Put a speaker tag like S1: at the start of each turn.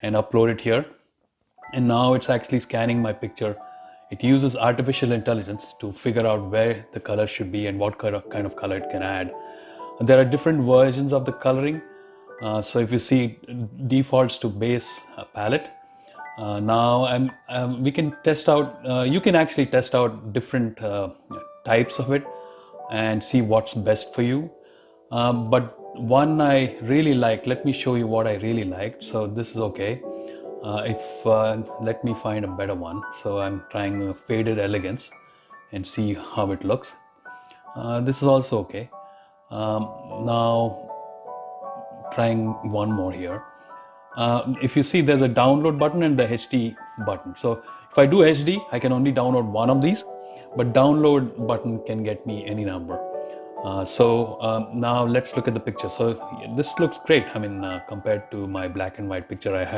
S1: and upload it here. And now it's actually scanning my picture. It uses artificial intelligence to figure out where the color should be and what kind of color it can add. There are different versions of the coloring. So if you see, it defaults to base palette. Now we can test out, you can actually test out different types of it and see what's best for you. But one I really like, let me show you what I really liked. So this is okay. Let me find a better one. So I'm trying faded elegance and see how it looks. This is also okay. Now trying one more here. If you see, there's a download button and the HD button. So if I do HD, I can only download one of these, but download button can get me any number. Now let's look at the picture. So this looks great. I mean, compared to my black and white picture I had.